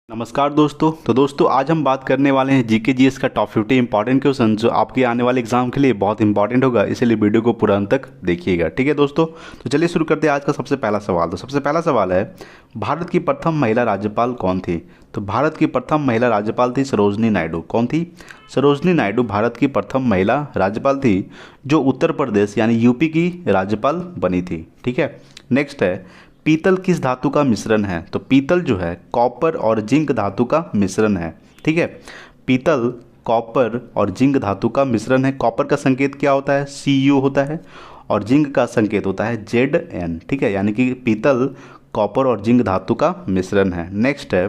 नमस्कार दोस्तों। तो दोस्तों आज हम बात करने वाले हैं जीके जीएस का टॉप 50 इंपॉर्टेंट क्वेश्चन जो आपके आने वाले एग्जाम के लिए बहुत इंपॉर्टेंट होगा, इसलिए वीडियो को पूरा अंत तक देखिएगा। ठीक है दोस्तों, तो चलिए शुरू करते हैं आज का सबसे पहला सवाल। तो सबसे पहला सवाल है, भारत की प्रथम महिला राज्यपाल कौन थी? तो भारत की प्रथम महिला राज्यपाल थी सरोजनी नायडू। कौन थी? सरोजनी नायडू भारत की प्रथम महिला राज्यपाल थी जो उत्तर प्रदेश यानी यूपी की राज्यपाल बनी थी। ठीक है, नेक्स्ट है, पीतल किस धातु का मिश्रण है? तो पीतल जो है कॉपर और जिंक धातु का मिश्रण है। ठीक है, पीतल कॉपर और जिंक धातु का मिश्रण है। कॉपर का संकेत क्या होता है? Cu होता है और जिंक का संकेत होता है Zn। ठीक है, यानी कि पीतल कॉपर और जिंक धातु का मिश्रण है। नेक्स्ट है,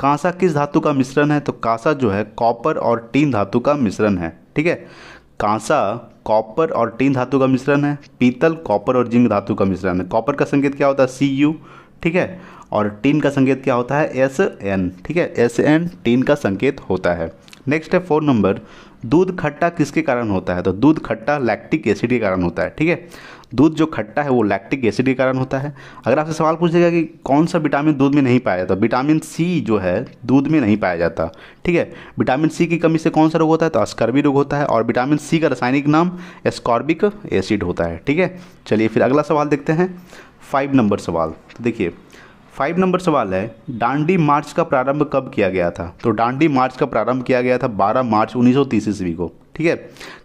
कांसा किस धातु का मिश्रण है? तो कांसा जो है कॉपर और टीन धातु का मिश्रण है। ठीक है, कांसा कॉपर और टीन धातु का मिश्रण है। पीतल कॉपर और जिंक धातु का मिश्रण है। कॉपर का संकेत क्या होता है? Cu। ठीक है, और टीन का संकेत क्या होता है? Sn। ठीक है, Sn टीन का संकेत होता है। नेक्स्ट है 4 नंबर, दूध खट्टा किसके कारण होता है? तो दूध खट्टा लैक्टिक एसिड के कारण होता है। ठीक है, दूध जो खट्टा है वो लैक्टिक एसिड के कारण होता है। अगर आपसे सवाल पूछेगा कि कौन सा विटामिन दूध में नहीं पाया जाता, तो विटामिन सी जो है दूध में नहीं पाया जाता। ठीक है, विटामिन सी की कमी से कौन सा रोग होता है? तो अस्कर्वी रोग होता है और विटामिन सी का रासायनिक नाम एस्कॉर्बिक एसिड होता है। ठीक है, चलिए फिर अगला सवाल देखते हैं, 5 नंबर सवाल। तो देखिए 5 नंबर सवाल है, दांडी मार्च का प्रारंभ कब किया गया था? तो दांडी मार्च का प्रारंभ किया गया था 12 मार्च 1930 ईस्वी को। ठीक है,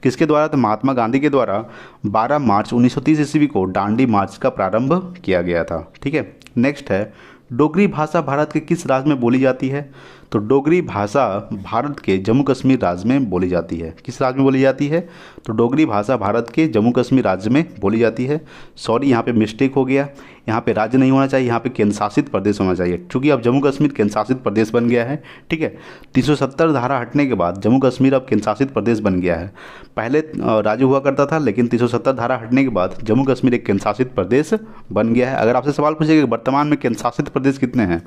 किसके द्वारा? तो महात्मा गांधी के द्वारा 12 मार्च 1930 ईस्वी को दांडी मार्च का प्रारंभ किया गया था। ठीक है, नेक्स्ट है, डोगरी भाषा भारत के किस राज्य में बोली जाती है? तो डोगरी भाषा भारत के जम्मू कश्मीर राज्य में बोली जाती है। किस राज्य में बोली जाती है? तो डोगरी भाषा भारत के जम्मू कश्मीर राज्य में बोली जाती है। सॉरी, यहाँ पे मिस्टेक हो गया, यहाँ पे राज्य नहीं होना चाहिए, यहाँ पे केंद्र शासित प्रदेश होना चाहिए, क्योंकि अब जम्मू कश्मीर केंद्र शासित प्रदेश बन गया है। ठीक है, 370 धारा हटने के बाद जम्मू कश्मीर अब केंद्र शासित प्रदेश बन गया है। पहले राज्य हुआ करता था, लेकिन 370 धारा हटने के बाद जम्मू कश्मीर एक केंद्र शासित प्रदेश बन गया है। अगर आपसे सवाल पूछेगा कि वर्तमान में केंद्र शासित प्रदेश कितने हैं,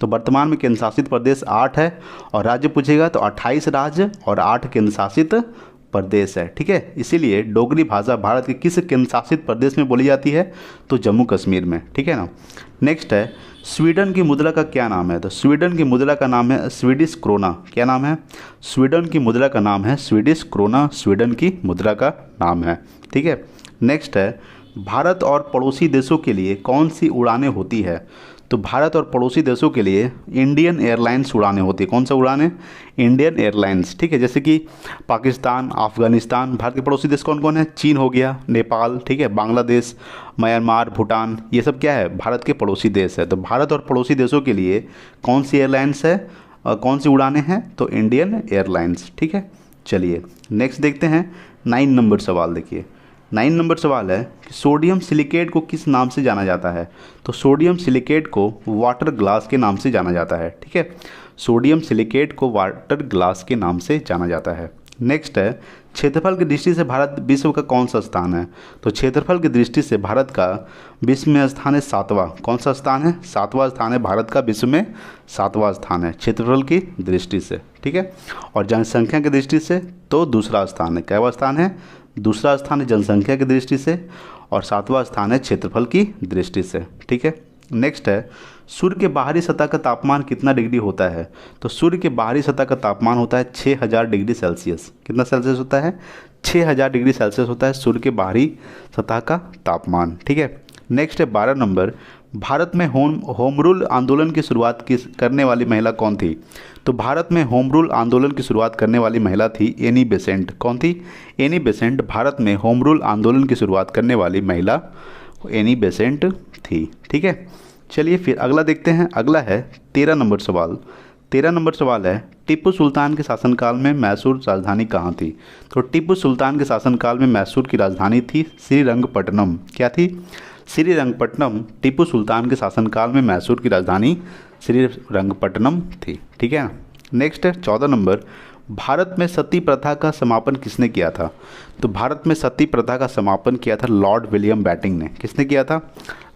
तो वर्तमान में केंद्र शासित प्रदेश 8 है, और राज्य पूछेगा तो 28 राज्य और 8 केंद्र शासित प्रदेश है। ठीक है, इसीलिए डोगरी भाषा भारत के किस केंद्र शासित प्रदेश में बोली जाती है? तो जम्मू कश्मीर में। ठीक है ना। नेक्स्ट है, स्वीडन की मुद्रा का क्या नाम है? तो स्वीडन की मुद्रा का नाम है स्वीडिश क्रोना। क्या नाम है? स्वीडन की मुद्रा का नाम है स्वीडिश क्रोना, स्वीडन की मुद्रा का नाम है। ठीक है, नेक्स्ट है, भारत और पड़ोसी देशों के लिए कौन सी उड़ानें होती है? तो भारत और पड़ोसी देशों के लिए इंडियन एयरलाइंस उड़ानें होती है। कौन सा उड़ानें? Indian airlines. ठीक है, जैसे कि पाकिस्तान, अफगानिस्तान। भारत के पड़ोसी देश कौन कौन है? चीन हो गया, नेपाल, ठीक है, बांग्लादेश, म्यांमार, भूटान, ये सब क्या है? भारत के पड़ोसी देश है। तो भारत और पड़ोसी देशों के लिए कौन सी एयरलाइंस है और कौन सी उड़ानें हैं? तो इंडियन एयरलाइंस। ठीक है, चलिए नेक्स्ट देखते हैं 9 नंबर सवाल। देखिए 9 नंबर सवाल है कि सोडियम सिलिकेट को किस नाम से जाना जाता है? तो सोडियम सिलिकेट को वाटर ग्लास के नाम से जाना जाता है। ठीक है, सोडियम सिलिकेट को वाटर ग्लास के नाम से जाना जाता है। नेक्स्ट है, क्षेत्रफल की दृष्टि से भारत विश्व का कौन सा स्थान है? तो क्षेत्रफल की दृष्टि से भारत का विश्व में स्थान है 7वां। कौन सा स्थान है? 7वां स्थान है भारत का, विश्व में 7वां स्थान है क्षेत्रफल की दृष्टि से। ठीक है, और जनसंख्या की दृष्टि से तो दूसरा स्थान है। कैवा स्थान है? दूसरा स्थान है जनसंख्या की दृष्टि से, और 7वां स्थान है क्षेत्रफल की दृष्टि से। ठीक है, नेक्स्ट है, सूर्य के बाहरी सतह का तापमान कितना डिग्री होता है? तो सूर्य के बाहरी सतह का तापमान होता है 6000 डिग्री सेल्सियस। कितना सेल्सियस होता है? 6000 डिग्री सेल्सियस होता है सूर्य के बाहरी सतह का तापमान। ठीक है, नेक्स्ट है 12 नंबर, भारत में होम रूल आंदोलन की शुरुआत करने वाली महिला कौन थी? तो भारत में होम रूल आंदोलन की शुरुआत करने वाली महिला थी एनी बेसेंट। कौन थी? एनी बेसेंट भारत में होम रूल आंदोलन की शुरुआत करने वाली महिला एनी बेसेंट थी। ठीक है, चलिए फिर अगला देखते हैं। अगला है 13 नंबर सवाल। 13 नंबर सवाल है, टीपू सुल्तान के शासनकाल में मैसूर राजधानी कहाँ थी? तो टीपू सुल्तान के शासनकाल में मैसूर की राजधानी थी श्रीरंगपट्टनम। क्या थी? श्रीरंगपट्टनम। टीपू सुल्तान के शासनकाल में मैसूर की राजधानी श्रीरंगपट्टनम थी। ठीक है, नेक्स्ट है 14 नंबर, भारत में सती प्रथा का समापन किसने किया था? तो भारत में सती प्रथा का समापन किया था लॉर्ड विलियम बैटिंग ने। किसने किया था?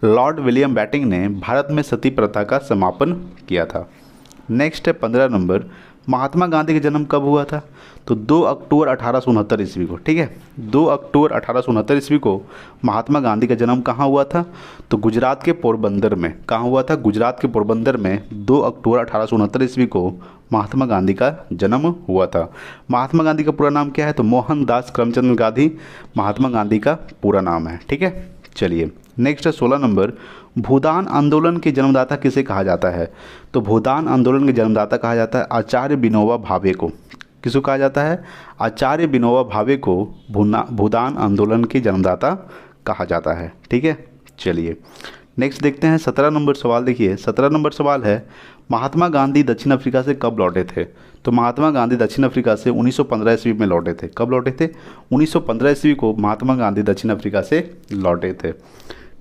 लॉर्ड विलियम बैटिंग ने भारत में सती प्रथा का समापन किया था। नेक्स्ट है 15 नंबर, महात्मा गांधी का जन्म कब हुआ था? तो 2 अक्टूबर 1869 ईस्वी को, ठीक है। 2 अक्टूबर 1869 ईस्वी को महात्मा गांधी का जन्म कहाँ हुआ था? तो गुजरात के पोरबंदर में। कहाँ हुआ था? गुजरात के पोरबंदर में 2 अक्टूबर 1869 ईस्वी को महात्मा गांधी का जन्म हुआ था। महात्मा गांधी का पूरा नाम क्या है? तो मोहनदास करमचंद गांधी महात्मा गांधी का पूरा नाम है, ठीक है। चलिए नेक्स्ट है 16 नंबर, भूदान आंदोलन के जन्मदाता किसे कहा जाता है? तो भूदान आंदोलन के जन्मदाता कहा जाता है आचार्य विनोबा भावे को। किसको कहा जाता है? आचार्य विनोबा भावे को भूदान आंदोलन के जन्मदाता कहा जाता है, ठीक है। चलिए नेक्स्ट देखते हैं 17 नंबर सवाल। देखिए 17 नंबर सवाल है, महात्मा गांधी दक्षिण अफ्रीका से कब लौटे थे? तो महात्मा गांधी दक्षिण अफ्रीका से 1915 ईस्वी में लौटे थे। कब लौटे थे? 1915 ईस्वी को महात्मा गांधी दक्षिण अफ्रीका से लौटे थे।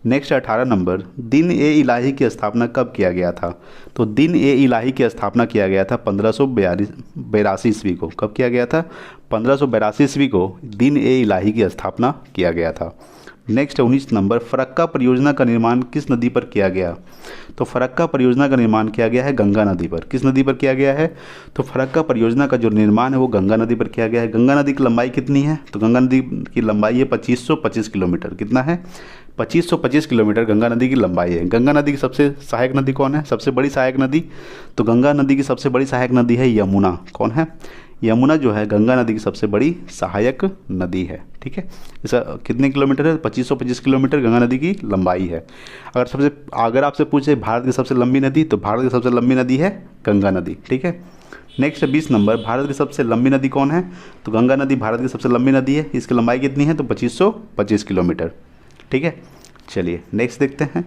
नेक्स्ट 18 नंबर, दिन ए इलाही की स्थापना कब किया गया था? तो दिन ए इलाही की स्थापना किया गया था 1582 ईस्वी को। कब किया गया था? 1582 ईस्वी को दिन ए इलाही की स्थापना किया गया था। नेक्स्ट 19 नंबर, फरक्का परियोजना का निर्माण किस नदी पर किया गया? तो फरक्का परियोजना का निर्माण किया गया है गंगा नदी पर। किस नदी पर किया गया है? तो फरक्का परियोजना का जो निर्माण है वो गंगा नदी पर किया गया है। गंगा नदी की लंबाई कितनी है? तो गंगा नदी की लंबाई है 2525 किलोमीटर। कितना है? 2525 किलोमीटर गंगा नदी की लंबाई है। गंगा नदी की सबसे सहायक नदी कौन है? सबसे बड़ी सहायक नदी? तो गंगा नदी की सबसे बड़ी सहायक नदी है यमुना। कौन है? यमुना जो है गंगा नदी की सबसे बड़ी सहायक नदी है, ठीक है। इसका कितने किलोमीटर है? 2525 किलोमीटर गंगा नदी की लंबाई है। अगर आपसे पूछे भारत की सबसे लंबी नदी, तो भारत की सबसे लंबी नदी है गंगा नदी, ठीक है। नेक्स्ट 20 नंबर, भारत की सबसे लंबी नदी कौन है? तो गंगा नदी भारत की सबसे लंबी नदी है। इसकी लंबाई कितनी है? तो 2525 किलोमीटर, ठीक है। चलिए नेक्स्ट देखते हैं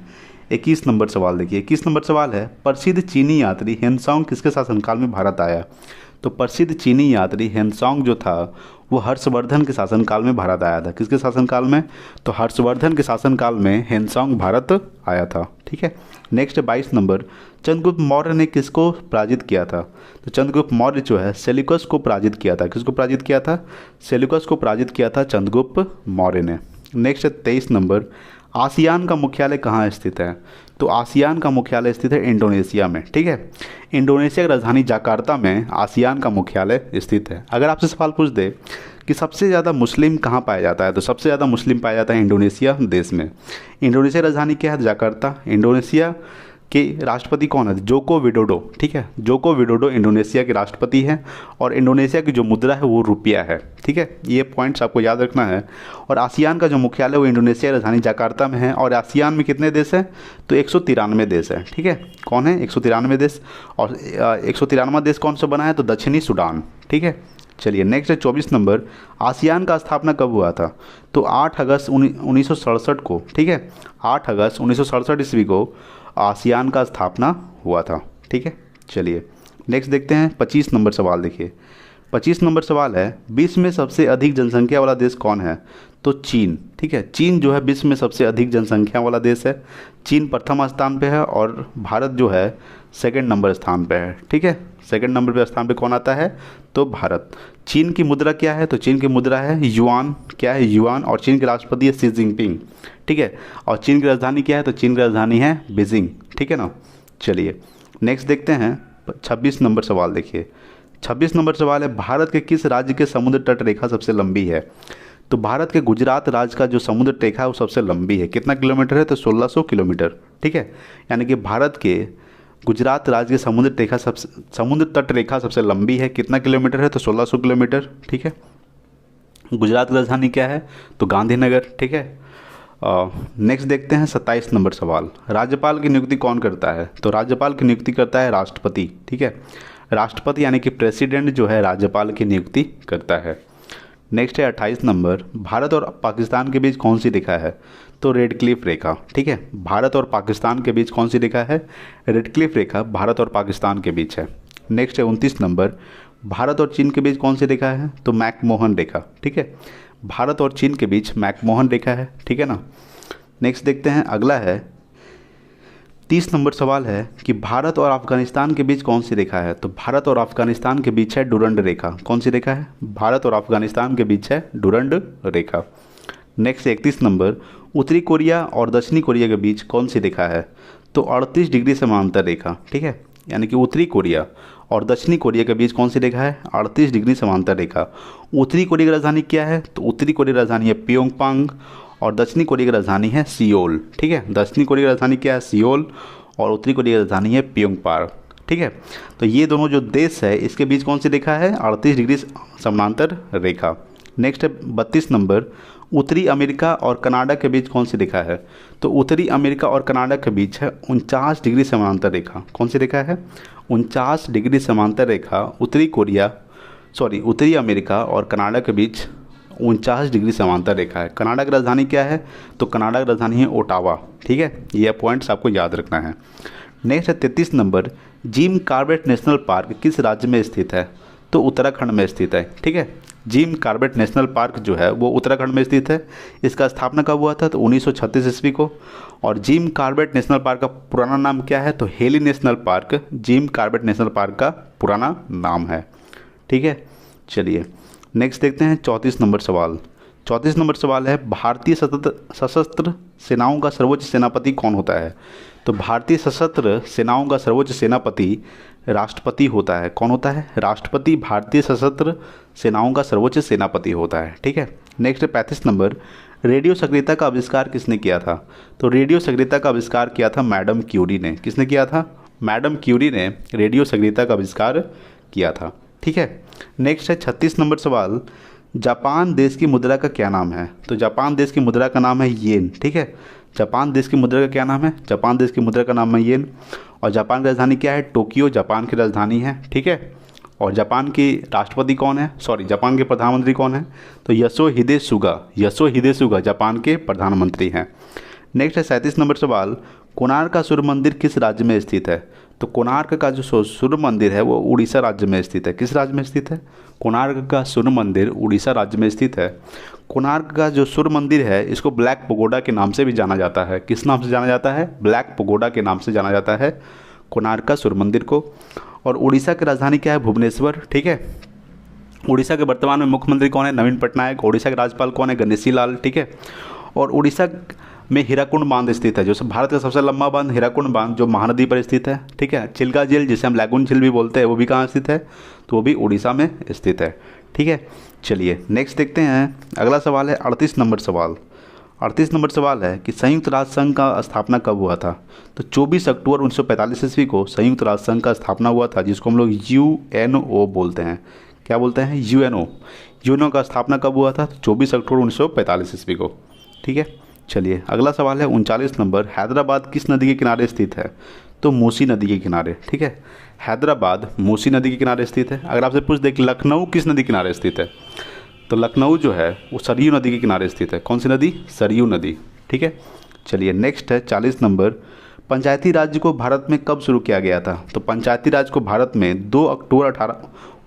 21 नंबर सवाल। देखिए 21 नंबर सवाल है, प्रसिद्ध चीनी यात्री हेनसांग किसके शासनकाल में भारत आया? तो प्रसिद्ध चीनी यात्री हेनसांग जो था वो हर्षवर्धन के शासनकाल में भारत आया था। किसके शासनकाल में? तो हर्षवर्धन के शासनकाल में हेनसांग भारत आया था, ठीक है। नेक्स्ट 22 नंबर, चंद्रगुप्त मौर्य ने किसको पराजित किया था? तो चंद्रगुप्त मौर्य जो है सेल्यूकस को पराजित किया था। किसको पराजित किया था? सेल्यूकस को पराजित किया था चंद्रगुप्त मौर्य ने। नेक्स्ट 23 नंबर, आसियान का मुख्यालय कहाँ स्थित है? तो आसियान का मुख्यालय स्थित है इंडोनेशिया में, ठीक है। इंडोनेशिया की राजधानी जकार्ता में आसियान का मुख्यालय स्थित है। अगर आपसे सवाल पूछ दे कि सबसे ज़्यादा मुस्लिम कहाँ पाया जाता है, तो सबसे ज़्यादा मुस्लिम पाया जाता है इंडोनेशिया देश में। इंडोनेशिया राजधानी क्या है? जकार्ता। इंडोनेशिया के राष्ट्रपति कौन है? जोको विडोडो, ठीक है। जोको विडोडो इंडोनेशिया के राष्ट्रपति हैं और इंडोनेशिया की जो मुद्रा है वो रुपया है, ठीक है। ये पॉइंट्स आपको याद रखना है। और आसियान का जो मुख्यालय वो इंडोनेशिया राजधानी जकार्ता में है। और आसियान में कितने देश हैं? तो 193 देश हैं, ठीक है। कौन है? 193 देश। और 193वां देश कौन सा बना है? तो दक्षिणी सूडान, ठीक है। चलिए नेक्स्ट है 24 नंबर, आसियान का स्थापना कब हुआ था? तो 8 अगस्त 1967 को, ठीक है। 8 अगस्त 1967 ईस्वी को आसियान का स्थापना हुआ था, ठीक है। चलिए नेक्स्ट देखते हैं 25 नंबर सवाल। देखिए 25 नंबर सवाल है, विश्व में सबसे अधिक जनसंख्या वाला देश कौन है? तो चीन, ठीक है। चीन जो है विश्व में सबसे अधिक जनसंख्या वाला देश है। चीन प्रथम स्थान पे है और भारत जो है सेकंड नंबर स्थान पे है, ठीक है। सेकंड नंबर पे स्थान पे कौन आता है? तो भारत। चीन की मुद्रा क्या है? तो चीन की मुद्रा है युआन। क्या है? युआन। और चीन के राष्ट्रपति है शी जिनपिंग, ठीक है। और चीन की राजधानी क्या है? तो चीन की राजधानी है बीजिंग, ठीक है ना। चलिए नेक्स्ट देखते हैं 26 नंबर सवाल। देखिए 26 नंबर सवाल है, भारत के किस राज्य के समुद्र तट रेखा सबसे लंबी है? तो भारत के गुजरात राज्य का जो समुद्र रेखा है वो सबसे लंबी है। कितना किलोमीटर है? तो 1600 किलोमीटर, ठीक है। यानी कि भारत के गुजरात राज्य की समुद्र तट रेखा सबसे लंबी है। कितना किलोमीटर है? तो 1600 किलोमीटर, ठीक है। गुजरात की राजधानी क्या है? तो गांधीनगर, ठीक है। नेक्स्ट देखते हैं 27 नंबर सवाल, राज्यपाल की नियुक्ति कौन करता है? तो राज्यपाल की नियुक्ति करता है राष्ट्रपति, ठीक है। राष्ट्रपति यानी कि प्रेसिडेंट जो है राज्यपाल की नियुक्ति करता है। नेक्स्ट है 28 नंबर, भारत और पाकिस्तान के बीच कौन सी रेखा है? तो रेड क्लिफ रेखा, ठीक है। भारत और पाकिस्तान के बीच कौन सी रेखा है? रेड क्लिफ रेखा भारत और पाकिस्तान के बीच है। नेक्स्ट है 29 नंबर, भारत और चीन के बीच कौन सी रेखा है? तो मैकमोहन रेखा, ठीक है। भारत और चीन के बीच मैकमोहन रेखा है, ठीक है ना। नेक्स्ट देखते हैं, अगला है 30 नंबर सवाल है कि भारत और अफगानिस्तान के बीच कौन सी रेखा है? तो भारत और अफगानिस्तान के बीच है डुरंड रेखा। कौन सी रेखा है? भारत और अफगानिस्तान के बीच है डुरंड रेखा। नेक्स्ट 31 नंबर, उत्तरी कोरिया और दक्षिणी कोरिया के बीच कौन सी रेखा है? तो 38 डिग्री समांतर रेखा, ठीक है। यानी कि उत्तरी कोरिया और दक्षिणी कोरिया के बीच कौन सी रेखा है? 38 डिग्री समांतर रेखा। उत्तरी कोरिया की राजधानी क्या है? तो उत्तरी कोरिया की राजधानी है प्योंगयांग और दक्षिणी कोरिया की राजधानी है सियोल। ठीक है, दक्षिणी कोरिया की राजधानी क्या है? सियोल और उत्तरी कोरिया की राजधानी है प्योंगयांग। ठीक है, तो ये दोनों जो देश है इसके बीच कौन सी रेखा है? 38 डिग्री समानांतर रेखा। नेक्स्ट है 32 नंबर, उत्तरी अमेरिका और कनाडा के बीच कौन सी रेखा है? तो उत्तरी अमेरिका और कनाडा के बीच है 49 डिग्री समांतर रेखा। कौन सी रेखा है? 49 डिग्री समांतर रेखा उत्तरी अमेरिका और कनाडा के बीच 49 डिग्री समांतर रेखा है। कनाडा की राजधानी क्या है? तो कनाडा की राजधानी है ओटावा। ठीक है, ये पॉइंट्स आपको याद रखना है। नेक्स्ट है 33 number, Jim Corbett national park किस राज्य में स्थित है? तो उत्तराखंड में स्थित है। ठीक है, जिम कॉर्बेट नेशनल पार्क जो है वो उत्तराखंड में स्थित है। इसका स्थापना कब हुआ था? तो 1936 ईस्वी को। और जिम कॉर्बेट नेशनल पार्क का पुराना नाम क्या है? तो heli national park Jim Corbett national park का पुराना नाम है। ठीक है, चलिए नेक्स्ट देखते हैं 34 नंबर सवाल। 34 नंबर सवाल है, भारतीय सशस्त्र सेनाओं का सर्वोच्च सेनापति कौन होता है? तो भारतीय सशस्त्र सेनाओं का सर्वोच्च सेनापति राष्ट्रपति होता है। कौन होता है? राष्ट्रपति भारतीय सशस्त्र सेनाओं का सर्वोच्च सेनापति होता है। ठीक है, नेक्स्ट 35 नंबर, रेडियो सक्रियता का आविष्कार किसने किया था? तो रेडियो सक्रियता का आविष्कार किया था मैडम क्यूरी ने। किसने किया था? मैडम क्यूरी ने रेडियो सक्रियता का आविष्कार किया था। ठीक है, नेक्स्ट है 36 नंबर सवाल, जापान देश की मुद्रा का क्या नाम है? तो जापान देश की मुद्रा का नाम है येन। ठीक है, जापान देश की मुद्रा का क्या नाम है? जापान देश की मुद्रा का नाम है येन। और जापान की राजधानी क्या है? टोक्यो जापान की राजधानी है। ठीक है, और जापान की राष्ट्रपति कौन है? जापान के प्रधानमंत्री कौन है? तो योशिहिदे सुगा जापान के प्रधानमंत्री हैं। नेक्स्ट है 37 नंबर सवाल, कोणार्क का सूर्य मंदिर किस राज्य में स्थित है? तो कोणार्क का जो सूर्य मंदिर है वो उड़ीसा राज्य में स्थित है। किस राज्य में स्थित है? कोणार्क का सूर्य मंदिर उड़ीसा राज्य में स्थित है। कोणार्क का जो सूर्य मंदिर है इसको ब्लैक पगोडा के नाम से भी जाना जाता है। किस नाम से जाना जाता है? ब्लैक पगोडा के नाम से जाना जाता है कोणार्क का सूर्य मंदिर को। और उड़ीसा की राजधानी क्या है? भुवनेश्वर। ठीक है, उड़ीसा के वर्तमान में मुख्यमंत्री कौन है? नवीन पटनायक। उड़ीसा के राज्यपाल कौन है? गणेशी लाल। ठीक है, और उड़ीसा में हीराकुंड बांध स्थित है, जो भारत का सबसे लंबा बांध हीराकुंड बांध जो महानदी पर स्थित है। ठीक है, चिल्का झील जिसे हम लैगून झील भी बोलते हैं वो भी कहाँ स्थित है? तो वो भी उड़ीसा में स्थित है। ठीक है, चलिए नेक्स्ट देखते हैं। अगला सवाल है 38 नंबर सवाल। 38 नंबर सवाल है कि संयुक्त राष्ट्र संघ का स्थापना कब हुआ था? तो 24 अक्टूबर 1945 ईस्वी को संयुक्त राष्ट्र संघ का स्थापना हुआ था, जिसको हम लोग UNO बोलते हैं। क्या बोलते हैं? UNO का स्थापना कब हुआ था? 24 अक्टूबर 1945 ईस्वी को। ठीक है, चलिए अगला सवाल है 39 नंबर, हैदराबाद किस नदी के किनारे स्थित है? तो मूसी नदी के किनारे। ठीक है, हैदराबाद मूसी नदी के किनारे स्थित है। अगर आपसे पूछ दे कि लखनऊ किस नदी के किनारे स्थित है, तो लखनऊ जो है वो सरयू नदी के किनारे स्थित है। कौन सी नदी? सरयू नदी। ठीक है, चलिए नेक्स्ट है 40 नंबर, पंचायती राज को भारत में कब शुरू किया गया था? तो पंचायती राज को भारत में 2 अक्टूबर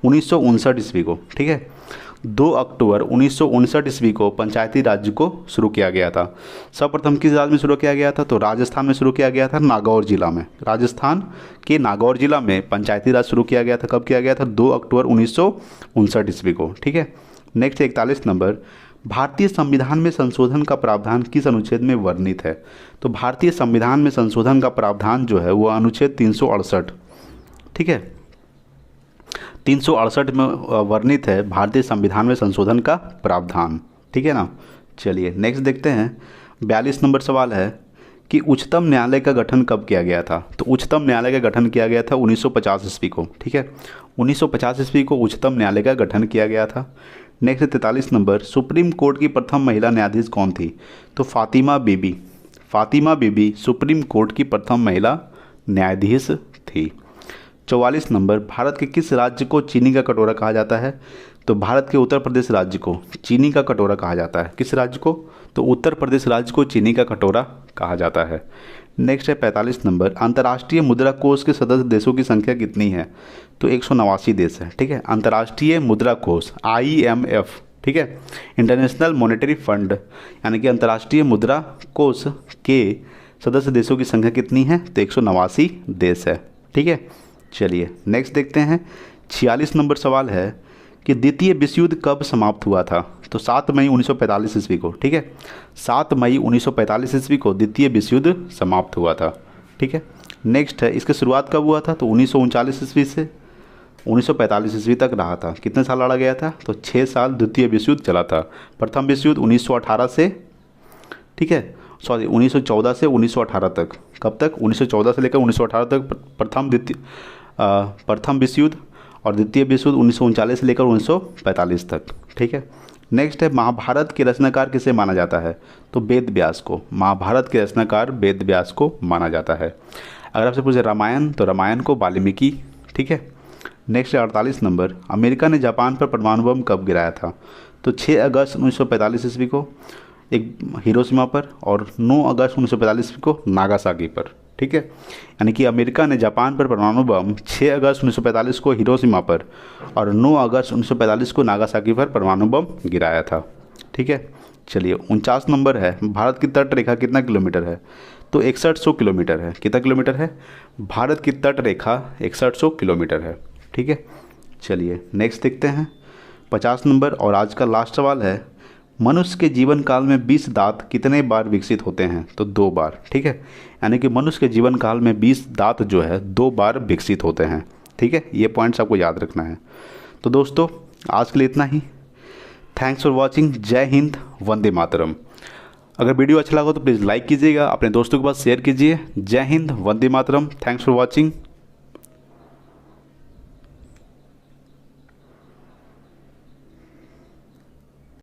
1959 ईस्वी को। ठीक है, 2 अक्टूबर 1959 ईस्वी को पंचायती राज्य को शुरू किया गया था। सर्वप्रथम किस राज्य में शुरू किया गया था? तो राजस्थान में शुरू किया गया था, नागौर जिला में। राजस्थान के नागौर जिला में पंचायती राज शुरू किया गया था। कब किया गया था? 2 अक्टूबर 1959 ईस्वी को। ठीक है, नेक्स्ट 41 नंबर, भारतीय संविधान में संशोधन का प्रावधान किस अनुच्छेद में वर्णित है? तो भारतीय संविधान में संशोधन का प्रावधान जो है वो अनुच्छेद 368। ठीक है, 368 में वर्णित है भारतीय संविधान में संशोधन का प्रावधान। ठीक है ना, चलिए नेक्स्ट देखते हैं। 42 नंबर सवाल है कि उच्चतम न्यायालय का गठन कब किया गया था? तो उच्चतम न्यायालय का गठन किया गया था 1950 ईस्वी को। ठीक है, 1950 ईस्वी को उच्चतम न्यायालय का गठन किया गया था। नेक्स्ट 43 नंबर, सुप्रीम कोर्ट की प्रथम महिला न्यायाधीश कौन थी? तो फातिमा बीबी सुप्रीम कोर्ट की प्रथम महिला न्यायाधीश थी। 44 नंबर, भारत के किस राज्य को चीनी का कटोरा कहा जाता है? तो भारत के उत्तर प्रदेश राज्य को चीनी का कटोरा कहा जाता है। किस राज्य को? तो उत्तर प्रदेश राज्य को चीनी का कटोरा कहा जाता है। नेक्स्ट है 45 नंबर, अंतर्राष्ट्रीय मुद्रा कोष के सदस्य देशों की संख्या कितनी है? तो 189 देश है। ठीक है, अंतर्राष्ट्रीय मुद्रा कोष IMF। ठीक है, इंटरनेशनल मॉनेटरी फंड यानी कि अंतर्राष्ट्रीय मुद्रा कोष के सदस्य देशों की संख्या कितनी है? तो 189 देश है। ठीक है, चलिए नेक्स्ट देखते हैं। 46 नंबर सवाल है कि द्वितीय विश्व युद्ध कब समाप्त हुआ था? तो 7 मई 1945 ईस्वी को। ठीक है, 7 मई 1945 ईस्वी को द्वितीय विश्व युद्ध समाप्त हुआ था। ठीक है, नेक्स्ट है, इसकी शुरुआत कब हुआ था? तो 1939 ईस्वी से 1945 ईस्वी तक रहा था। कितने साल लड़ा गया था? तो 6 साल द्वितीय विश्व युद्ध चला था। प्रथम विश्व युद्ध 1918 से, ठीक है, सॉरी 1914 से 1918 तक। कब तक? 1914 से लेकर 1918 तक प्रथम विश्व युद्ध, और द्वितीय विश्व युद्ध 1939 से लेकर 1945 तक, ठीक है। नेक्स्ट है, महाभारत के रचनाकार किसे माना जाता है? तो वेद व्यास को। महाभारत के रचनाकार वेद व्यास को माना जाता है। अगर आपसे पूछे रामायण, तो रामायण को वाल्मीकि, ठीक है। नेक्स्ट है 48 नंबर, अमेरिका ने जापान पर परमाणु बम कब गिराया था? तो 6 अगस्त 1945 ईस्वी को एक हिरोशिमा पर, और 9 अगस्त 1945 ईस्वी को नागासाकी पर, ठीक है। यानी कि अमेरिका ने जापान पर परमाणु बम 6 अगस्त 1945 को हिरोशिमा पर और 9 अगस्त 1945 को नागासाकी पर परमाणु बम गिराया था, ठीक है। चलिए 49 नंबर है, भारत की तट रेखा कितना किलोमीटर है? तो 6100 किलोमीटर है। कितना किलोमीटर है? भारत की तट रेखा 6100 किलोमीटर है, ठीक है। चलिए नेक्स्ट देखते हैं 50 नंबर, और आज का लास्ट सवाल है, मनुष्य के जीवन काल में 20 दांत कितने बार विकसित होते हैं? तो 2 बार, ठीक है। यानी कि मनुष्य के जीवन काल में 20 दांत जो है 2 बार विकसित होते हैं, ठीक है। ये पॉइंट्स आपको याद रखना है। तो दोस्तों आज के लिए इतना ही। Thanks for watching. जय हिंद, वंदे मातरम। अगर वीडियो अच्छा लगा तो प्लीज़ लाइक कीजिएगा, अपने दोस्तों के पास शेयर कीजिए। जय हिंद, वंदे मातरम। Thanks for watching.